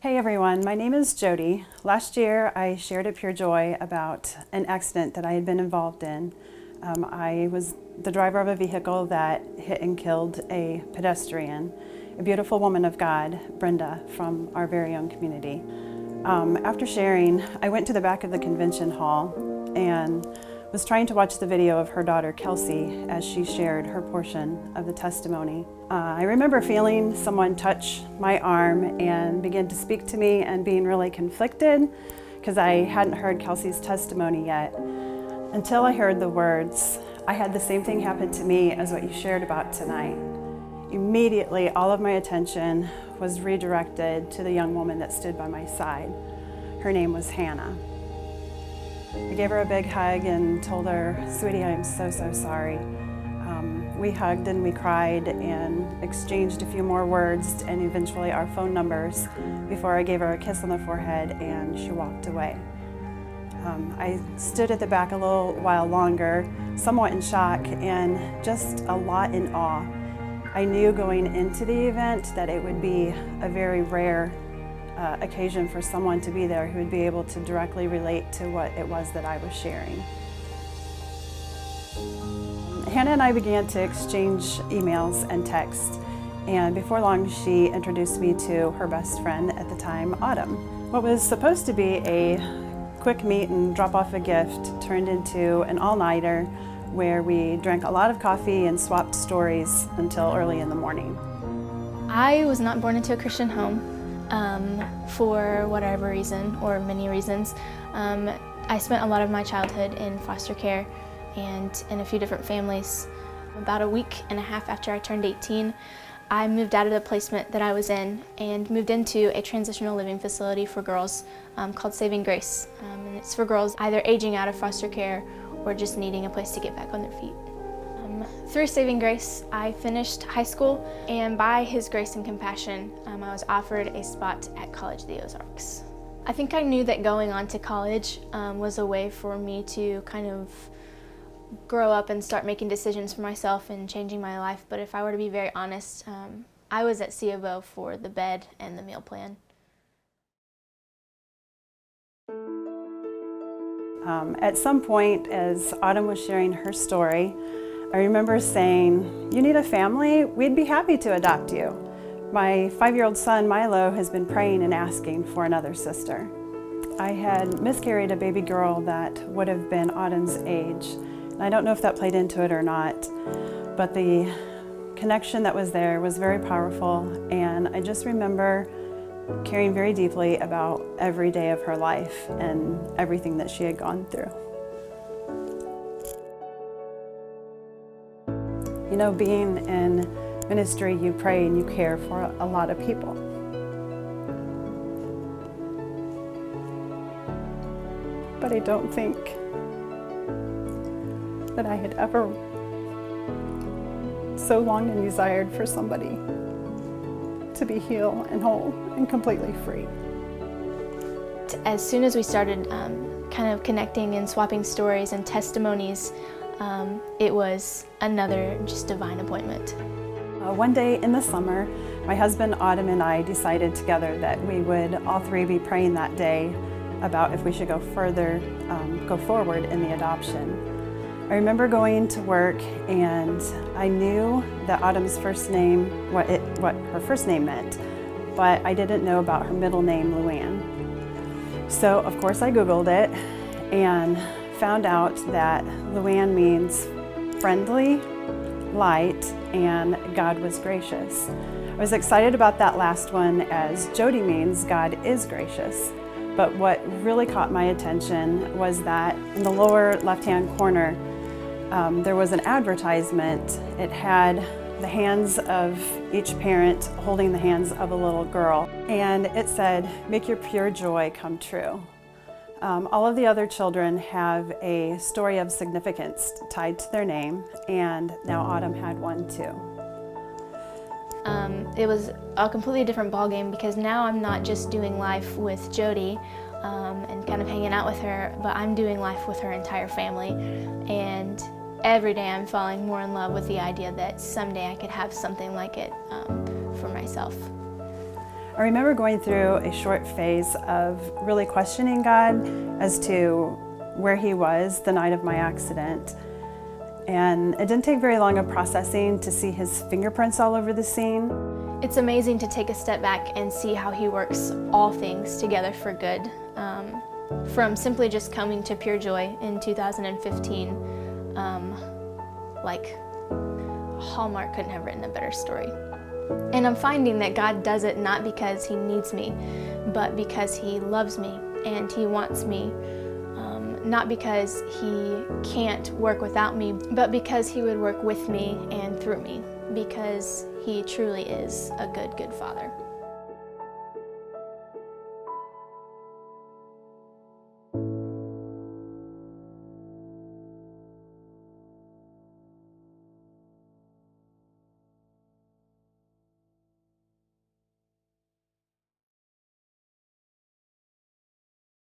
Hey everyone, my name is Jodi. Last year I shared at Pure Joy about an accident that I had been involved in. I was the driver of a vehicle that hit and killed a pedestrian, a beautiful woman of God, Brenda, from our very own community. After sharing, I went to the back of the convention hall and was trying to watch the video of her daughter Kelsey as she shared her portion of the testimony. I remember feeling someone touch my arm and begin to speak to me and being really conflicted because I hadn't heard Kelsey's testimony yet until I heard the words, "I had the same thing happen to me as what you shared about tonight." Immediately, all of my attention was redirected to the young woman that stood by my side. Her name was Hannah. I gave her a big hug and told her, "Sweetie, I am so sorry." We hugged and we cried and exchanged a few more words and eventually our phone numbers before I gave her a kiss on the forehead and she walked away. I stood at the back a little while longer, somewhat in shock and just a lot in awe. I knew going into the event that it would be a very rare occasion for someone to be there who would be able to directly relate to what it was that I was sharing. Hannah and I began to exchange emails and texts, and before long she introduced me to her best friend at the time, Autumn. What was supposed to be a quick meet and drop off a gift turned into an all-nighter where we drank a lot of coffee and swapped stories until early in the morning. I was not born into a Christian home for whatever reason, or many reasons. I spent a lot of my childhood in foster care and in a few different families. About a week and a half after I turned 18, I moved out of the placement that I was in and moved into a transitional living facility for girls called Saving Grace. And it's for girls either aging out of foster care or just needing a place to get back on their feet. Through Saving Grace, I finished high school, and by His grace and compassion, I was offered a spot at College of the Ozarks. I think I knew that going on to college was a way for me to kind of grow up and start making decisions for myself and changing my life, but if I were to be very honest, I was at C of O for the bed and the meal plan. At some point, as Autumn was sharing her story, I remember saying, "You need a family? We'd be happy to adopt you." My 5-year-old son, Milo, has been praying and asking for another sister. I had miscarried a baby girl that would have been Autumn's age. And I don't know if that played into it or not, but the connection that was there was very powerful, and I just remember caring very deeply about every day of her life and everything that she had gone through. You know, being in ministry, you pray and you care for a lot of people. But I don't think that I had ever so longed and desired for somebody to be healed and whole and completely free. As soon as we started kind of connecting and swapping stories and testimonies, it was another just divine appointment. One day in the summer, my husband Autumn and I decided together that we would all three be praying that day about if we should go forward in the adoption. I remember going to work and I knew that Autumn's first name, what her first name meant, but I didn't know about her middle name, Luann. So of course I Googled it and found out that Luann means friendly, light, and God was gracious. I was excited about that last one as Jodi means God is gracious. But what really caught my attention was that in the lower left-hand corner, there was an advertisement. It had the hands of each parent holding the hands of a little girl. And it said, "Make your pure joy come true." All of the other children have a story of significance tied to their name, and now Autumn had one too. It was a completely different ballgame because now I'm not just doing life with Jodi and kind of hanging out with her, but I'm doing life with her entire family. And every day I'm falling more in love with the idea that someday I could have something like it for myself. I remember going through a short phase of really questioning God as to where He was the night of my accident. And it didn't take very long of processing to see His fingerprints all over the scene. It's amazing to take a step back and see how He works all things together for good. From simply just coming to Pure Joy in 2015, like Hallmark couldn't have written a better story. And I'm finding that God does it not because He needs me, but because He loves me and He wants me. Not because He can't work without me, but because He would work with me and through me, because He truly is a good, good Father.